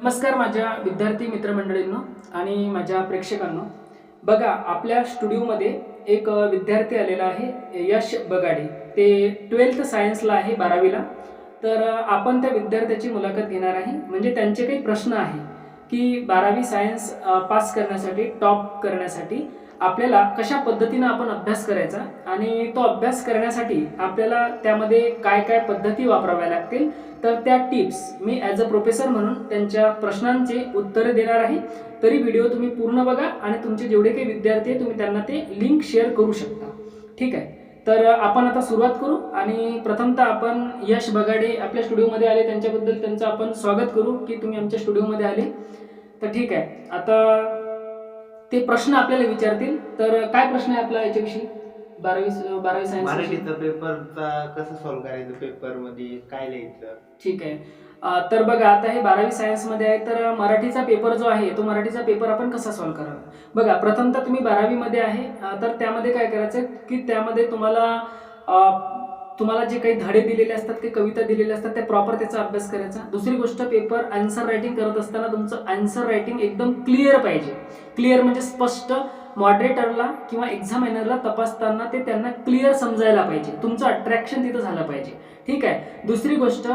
नमस्कार माझ्या विद्यार्थी मित्रमंडळींनो आणि माझ्या प्रेक्षकांनो. बघा, आपल्या स्टुडिओमध्ये एक विद्यार्थी आलेला आहे, यश बगाडे. ते 12th सायन्सला आहे, 12वीला. तर आपण त्या विद्यार्थ्याची मुलाखत घेणार आहे. म्हणजे त्यांचे काही प्रश्न आहे की 12वी सायन्स पास करण्यासाठी, टॉप करण्यासाठी आपल्याला कशा पद्धतीनं आपण अभ्यास करायचा आणि तो अभ्यास करण्यासाठी आपल्याला त्यामध्ये काय काय पद्धती वापराव्या लागतील. तर त्या tips me as a professor म्हणून त्यांच्या प्रश्नांचे उत्तरे देणार आहे. तरी व्हिडिओ तुम्ही पूर्ण बघा आणि तुमचे जेवढे काही विद्यार्थी तुम्ही त्यांना ते लिंक शेअर करू शकता. ठीक आहे, तर आपण आता सुरुवात करू. आणि प्रथमतः आपण यश बगाडे आपल्या स्टुडिओमध्ये आले, त्यांच्याबद्दल त्यांचं आपण स्वागत करू की तुम्ही आमच्या स्टुडिओमध्ये आले. तर ठीक आहे, आता ते प्रश्न आपल्याला विचारतील. तर काय प्रश्न आहे आपला याच्याविषयी? 12वी सायन्स मराठीचा पेपरचा कसं सॉल्व्ह करायचं, पेपर मध्ये काय लिहायचं? ठीक आहे. तर बघा, आता हे 12वी सायन्समध्ये आहे, तर मराठीचा पेपर जो आहे तो मराठीचा पेपर आपण कसा सॉल्व्ह करावा. बघा, प्रथमतः तुम्ही 12वीमध्ये आहे, तर त्यामध्ये काय करायचं की त्यामध्ये तुम्हाला जे काही धडे दिलेले असतात, काही कविता दिलेल्या असतात, त्या प्रॉपर त्याचा अभ्यास करायचा. दुसरी गोष्ट, पेपर आन्सर रायटिंग करत असताना तुमचं आन्सर रायटिंग एकदम क्लिअर पाहिजे. क्लिअर म्हणजे स्पष्ट. मॉडरेटरला किंवा एक्झामिनरला तपासताना ते त्यांना क्लिअर समजायला पाहिजे. तुमचं अट्रॅक्शन तिथं झालं पाहिजे. ठीक आहे. दुसरी गोष्ट,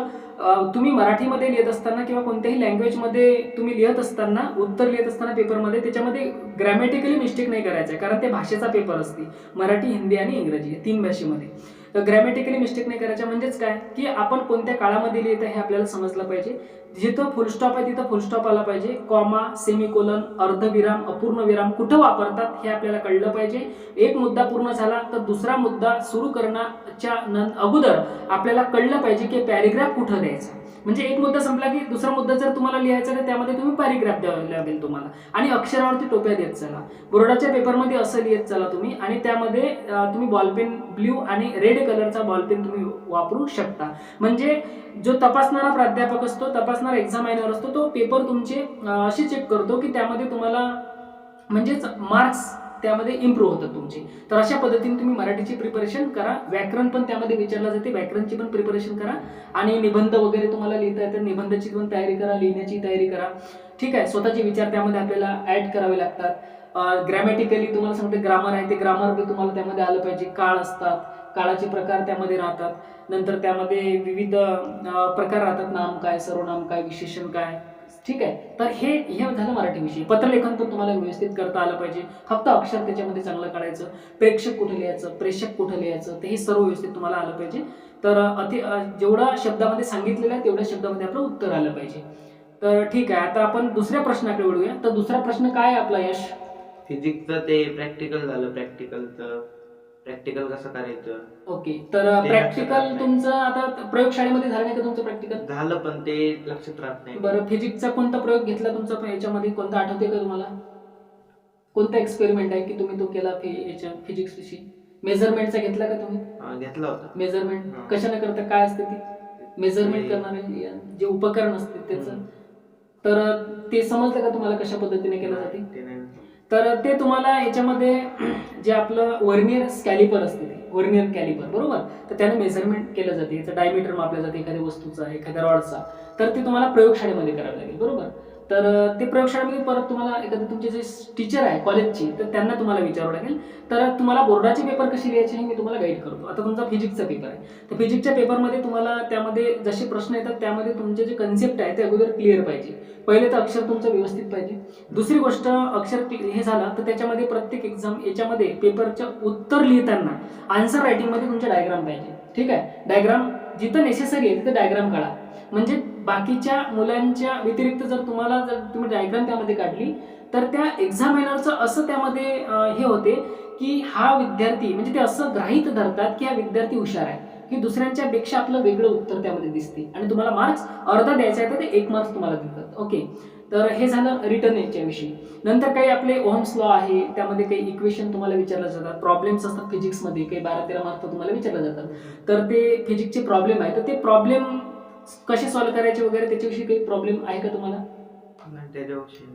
तुम्ही मराठीमध्ये लिहित असताना किंवा कोणत्याही लँग्वेजमध्ये तुम्ही लिहित असताना, उत्तर लिहित असताना पेपरमध्ये, त्याच्यामध्ये ग्रॅमॅटिकली मिस्टेक नाही करायचं आहे, कारण ते भाषेचा पेपर असते. मराठी, हिंदी आणि इंग्रजी या 3 भाषेमध्ये. तर ग्रॅमॅटिकली मिस्टेक नाही करायच्या. म्हणजेच काय की आपण कोणत्या काळामध्ये लिहित आहे हे आपल्याला समजलं पाहिजे. जिथं फुलस्टॉप आहे तिथं फुलस्टॉप आला पाहिजे. कॉमा, सेमिकोलन, अर्धविराम, अपूर्ण विराम कुठं वापरतात हे आपल्याला कळलं पाहिजे. एक मुद्दा पूर्ण झाला तर दुसरा मुद्दा सुरू करण्याच्या अगोदर आपल्याला कळलं पाहिजे की पॅरेग्राफ कुठं द्यायचा. म्हणजे एक मुद्दा संपला की दुसरा मुद्दा जर तुम्हाला लिहायचा तर त्यामध्ये तुम्ही पॅरेग्राफ द्यावा लागेल तुम्हाला. आणि अक्षरावरती टोप्या देत चला. बोर्डाच्या पेपरमध्ये असं लिहित चला तुम्ही. आणि त्यामध्ये तुम्ही बॉलपेन ब्ल्यू आणि रेड कलरचा बॉलपेन तुम्ही वापरू शकता. म्हणजे जो तपासणारा प्राध्यापक असतो, तपासणारा एक्झामिनर असतो, तो पेपर तुमचे असे चेक करतो की त्यामध्ये तुम्हाला म्हणजेच मार्क्स त्यामध्ये इम्प्रूव्ह होतात तुमचे. तर अशा पद्धतीने तुम्ही मराठीची प्रिपरेशन करा. व्याकरण पण त्यामध्ये विचारलं जाते, व्याकरणची पण प्रिपरेशन करा. आणि निबंध वगैरे तुम्हाला लिहिता येतं, निबंधाची पण तयारी करा, लिहिण्याची तयारी करा. ठीक आहे. स्वतःचे विचार त्यामध्ये आपल्याला ॲड करावे लागतात. ग्रॅमॅटिकली तुम्हाला सांगते, ग्रामर आहे, ते ग्रामर तुम्हाला त्यामध्ये आलं पाहिजे. काळ असतात, काळाचे प्रकार त्यामध्ये राहतात. नंतर त्यामध्ये विविध प्रकार राहतात. नाम काय, सर्वनाम काय, विशेषण काय. ठीक आहे. तर हे झालं मराठी विषय. पत्रलेखन पण तुम्हाला व्यवस्थित करता आलं पाहिजे. फक्त अक्षर त्याच्यामध्ये चांगलं काढायचं. प्रेक्षक कुठं लिहायचं, प्रेक्षक कुठं लिहायचं, ते हे सर्व व्यवस्थित तुम्हाला आलं पाहिजे. तर जेवढा शब्दामध्ये सांगितलेलं आहे तेवढ्या शब्दामध्ये आपलं उत्तर आलं पाहिजे. तर ठीक आहे, आता आपण दुसऱ्या प्रश्नाकडे वळूया. तर दुसरा प्रश्न काय आहे आपला यश? फिजिक्सचं ते प्रॅक्टिकल झालं, प्रॅक्टिकल कसं करायचं. ओके. तर प्रॅक्टिकल तुमचं आता प्रयोगशाळेमध्ये झालं नाही का तुमचं प्रॅक्टिकल? झालं पण ते लक्षात राहत नाही. बरं, फिजिक्सचा कोणता प्रयोग घेतला तुमचा याच्यामध्ये, कोणता आठवते का तुम्हाला? कोणता एक्सपेरिमेंट आहे की तुम्ही तो केला याच्या फिजिक्स विषयी? मेजरमेंटचा घेतला का तुम्ही? घेतला होता. मेजरमेंट कशाने करता, काय असते ती मेजरमेंट करणारे जे उपकरण असते त्याचं? तर ते समजलं का तुम्हाला कशा पद्धतीने केलं जाते? तर ते तुम्हाला याच्यामध्ये जे आपलं वर्नियर कॅलिपर असते, ते वर्नियर कॅलिपर, बरोबर, तर त्याने मेजरमेंट केलं जाते. याचं डायमीटर मापलं जाते एखाद्या वस्तूचा, एखाद्या रॉडचा. तर ते तुम्हाला प्रयोगशाळेमध्ये करावं लागेल, बरोबर. तर ते प्रयोगशाळेमध्ये परत तुम्हाला एखादे तुमचे जे टीचर आहे कॉलेजची, तर त्यांना तुम्हाला विचारावं लागेल. तर तुम्हाला बोर्डाचे पेपर कसे लिहायचे हे मी तुम्हाला गाईड करतो. आता तुमचा फिजिक्सचा पेपर आहे, तर फिजिक्सच्या पेपरमध्ये तुम्हाला त्यामध्ये जसे प्रश्न येतात त्यामध्ये तुमचे जे कन्सेप्ट आहे ते अगोदर क्लिअर पाहिजे. पहिले तर अक्षर तुमचं व्यवस्थित पाहिजे. दुसरी गोष्ट, अक्षर हे झालं तर त्याच्यामध्ये प्रत्येक याच्यामध्ये पेपरच्या उत्तर लिहिताना आन्सर रायटिंगमध्ये तुमचे डायग्राम पाहिजे. ठीक आहे. डायग्राम जिथं नेसेसरी आहे तिथं डायग्राम काढा. म्हणजे बाकीच्या मुलांच्या व्यतिरिक्त जर तुम्ही डायग्राम त्यामध्ये काढली तर त्या एक्झामिनरचं असं त्यामध्ये हे होते की हा विद्यार्थी, म्हणजे ते असं गृहीत धरतात की हा विद्यार्थी हुशार आहे, की दुसऱ्यांच्या पेक्षा आपलं वेगळं उत्तर त्यामध्ये दिसते आणि तुम्हाला मार्क्स अर्धा द्यायचा आहे तर ते 1 मार्क्स तुम्हाला देतात. ओके. तर हे झालं रिटर्न याच्याविषयी. नंतर काही आपले ओहम्स लॉ आहे, त्यामध्ये काही इक्वेशन तुम्हाला विचारले जातात. प्रॉब्लेम्स असतात फिजिक्समध्ये, काही 12-13 मार्क तुम्हाला विचारले जातात. तर ते फिजिक्सचे प्रॉब्लेम आहे, तर ते प्रॉब्लेम कसे सॉल्व्ह करायचे वगैरे त्याच्याविषयी काही प्रॉब्लेम आहे का तुम्हाला?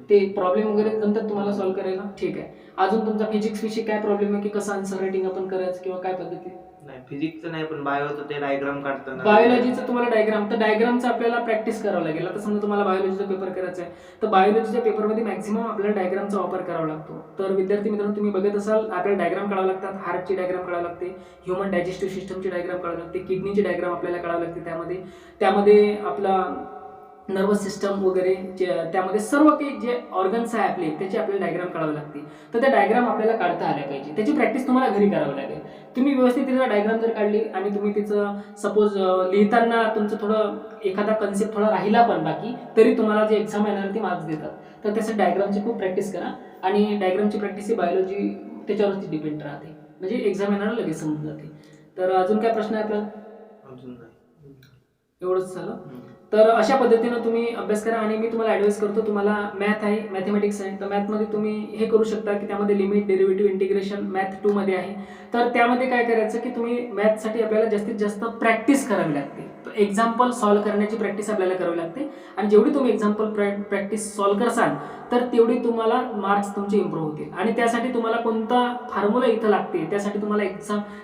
ते प्रॉब्लेम वगैरे जमतात तुम्हाला सॉल्व्ह करायला? ठीक आहे. अजून तुमचा फिजिक्स विषयी काय प्रॉब्लेम आहे की कसं आन्सर रायटिंग आपण करायचं किंवा काय पद्धती? नाही फिजिक्सचं नाही, पण बायोचं ते डायग्राम काढताना बायोलॉजीचं तुम्हाला डायग्रामचं आपल्याला प्रॅक्टिस करावं लागेल. आता समजा तुम्हाला बायोलॉजीचा पेपर करायचा आहे, तर बायोलॉजीच्या पेपरमध्ये मॅक्झिमम आपल्याला डायग्रामचा वापर करावा लागतो. तर विद्यार्थी मित्रांनो, तुम्ही बघत असाल आपल्याला डायग्राम काढावं लागतात. हार्टची डायग्राम काढावं लागते, ह्युमन डायजेस्टिव्ह सिस्टमची डायग्राम काढावी लागते, किडनीची डायग्राम आपल्याला काढावी लागते. त्यामध्ये आपला नर्वस सिस्टम वगैरे त्यामध्ये सर्व काही जे ऑर्गन्स आहे आपले त्याची आपल्याला डायग्राम काढावी लागते. तर त्या डायग्राम आपल्याला काढता आल्या पाहिजे. त्याची प्रॅक्टिस तुम्हाला घरी करावी लागेल. तुम्ही व्यवस्थित तिचा डायग्राम जर काढली आणि तुम्ही तिचं सपोज लिहिताना तुमचं थोडं एखादा कन्सेप्ट थोडा राहिला पण बाकी, तरी तुम्हाला जे एक्झाम येणार ती मार्क्स देतात. तर त्यासाठी डायग्रामची खूप प्रॅक्टिस करा. आणि डायग्रामची प्रॅक्टिस ही बायोलॉजी त्याच्यावरती डिपेंड राहते, म्हणजे एक्झाम येणार लगेच समजून जाते. तर अजून काय प्रश्न आहे आपल्याला? अजून नाही, एवढंच झालं. तर अशा पद्धतीनं तुम्ही अभ्यास करा. आणि मी तुम्हाला ॲडवाइस करतो, तुम्हाला मॅथ आहे, मॅथमॅटिक्स आहे, तर मॅथमध्ये तुम्ही हे करू शकता की त्यामध्ये लिमिट, डेरिव्हेटिव्ह, इंटिग्रेशन मॅथ 2 मध्ये आहे. तर त्यामध्ये काय करायचं की तुम्ही मॅथसाठी आपल्याला जास्तीत जास्त प्रॅक्टिस करावी लागते. एक्झाम्पल सॉल्व्ह करण्याची प्रॅक्टिस आपल्याला करावी लागते. आणि जेवढी तुम्ही एक्झाम्पल प्रॅक्टिस सॉल्व्ह करसाल तर तेवढी तुम्हाला मार्क्स तुमचे इम्प्रूव्ह होतील. आणि त्यासाठी तुम्हाला कोणता फॉर्म्युला इथं लागते, त्यासाठी तुम्हाला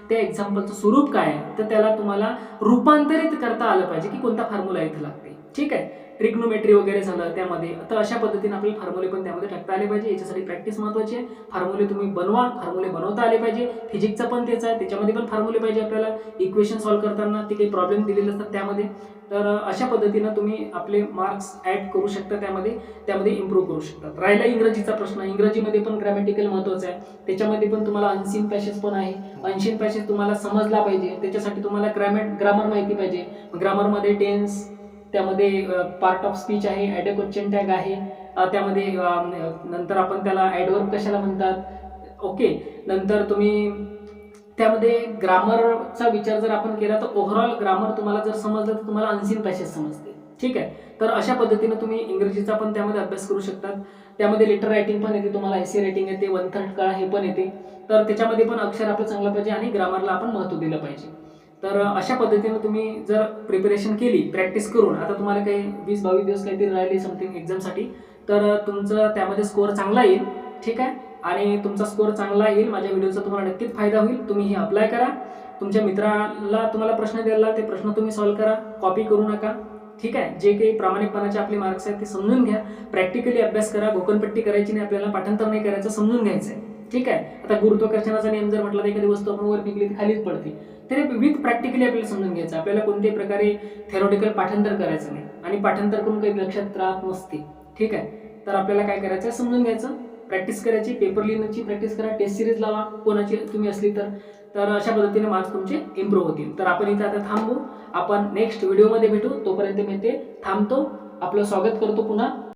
त्या एक्झाम्पलचं स्वरूप काय आहे, तर त्याला तुम्हाला रूपांतरित करता आलं पाहिजे की कोणता फॉर्म्युला इथं लागते. ठीक आहे, ट्रिग्नोमेट्री वगैरे झालं त्यामध्ये. तर अशा पद्धतीने आपल्याला फॉर्म्युले पण त्यामध्ये टाकता आले पाहिजे. याच्यासाठी प्रॅक्टिस महत्त्वाची आहे. फॉर्म्युले तुम्ही बनवा, फॉर्म्युले बनवता आले पाहिजे. फिजिक्सचा पण तेच आहे, त्याच्यामध्ये पण फॉर्म्युले पाहिजे आपल्याला. इक्वेशन सॉल्व्ह करताना ते काही प्रॉब्लेम दिलेले असतात त्यामध्ये. तर अशा पद्धतीनं तुम्ही आपले मार्क्स ॲड करू शकता, त्यामध्ये इम्प्रूव्ह करू शकतात. राहिला इंग्रजीचा प्रश्न. इंग्रजीमध्ये पण ग्रॅमॅटिकल महत्त्वाचं आहे. त्याच्यामध्ये पण तुम्हाला अनसीन पॅसेज पण आहे. अनसीन पॅसेज तुम्हाला समजला पाहिजे, त्याच्यासाठी तुम्हाला ग्रामर माहिती पाहिजे. ग्रामरमध्ये टेन्स, त्यामध्ये पार्ट ऑफ स्पीच आहे, ॲड अ क्वेश्चन टॅग आहे, त्यामध्ये नंतर आपण त्याला ॲडवर्ब कशाला म्हणतात. ओके, नंतर तुम्ही त्यामध्ये ग्रामरचा विचार जर आपण केला तर ओव्हरऑल ग्रामर तुम्हाला जर समजलं तर तुम्हाला अनसीन पॅसेज समजते. ठीक आहे, तर अशा पद्धतीनं तुम्ही इंग्रजीचा पण त्यामध्ये अभ्यास करू शकतात. त्यामध्ये लेटर रायटिंग पण येते तुम्हाला, एसे रायटिंग येते, 1/3 काळा हे पण येते. तर त्याच्यामध्ये पण अक्षर आपलं चांगलं पाहिजे आणि ग्रामरला आपण महत्त्व दिलं पाहिजे. तर अशा पद्धतीनं तुम्ही जर प्रिपरेशन केली प्रॅक्टिस करून, आता तुम्हाला काही 20-22 दिवस काहीतरी राहिले समथिंग एक्झामसाठी, तर तुमचं त्यामध्ये स्कोअर चांगला येईल. ठीक आहे, आणि तुमचा स्कोअर चांगला येईल, माझ्या व्हिडिओचा तुम्हाला नक्कीच फायदा होईल. तुम्ही हे अप्लाय करा. तुमच्या मित्राला तुम्हाला प्रश्न द्यायला ते प्रश्न तुम्ही सॉल्व्ह करा, कॉपी करू नका. ठीक आहे, जे काही प्रामाणिकपणाचे आपले मार्क्स आहेत ते समजून घ्या. प्रॅक्टिकली अभ्यास करा. गोकणपट्टी करायची नाही आपल्याला, पाठांतर नाही करायचं, समजून घ्यायचं आहे. ठीक आहे, आता गुरुत्वाकर्षणाचा नियम जर म्हटलं तर एखादी वस्तू आपण वर फेकली तर खालीच पडते. तर विथ प्रॅक्टिकली आपल्याला समजून घ्यायचं. आपल्याला कोणत्याही प्रकारे थेरॉटिकल पाठांतर करायचं नाही, आणि पाठांतर करून काही लक्षात राहत नसते. ठीक आहे, तर आपल्याला काय करायचं, समजून घ्यायचं, प्रॅक्टिस करायची, पेपर लिहिण्याची प्रॅक्टिस करा, टेस्ट सिरीज लावा कोणाची तुम्ही असली तर अशा पद्धतीने मार्क्स तुमचे इम्प्रूव्ह होतील. तर आपण इथं आता थांबू. आपण नेक्स्ट व्हिडिओमध्ये भेटू. तोपर्यंत मी ते थांबतो. आपलं स्वागत करतो पुन्हा.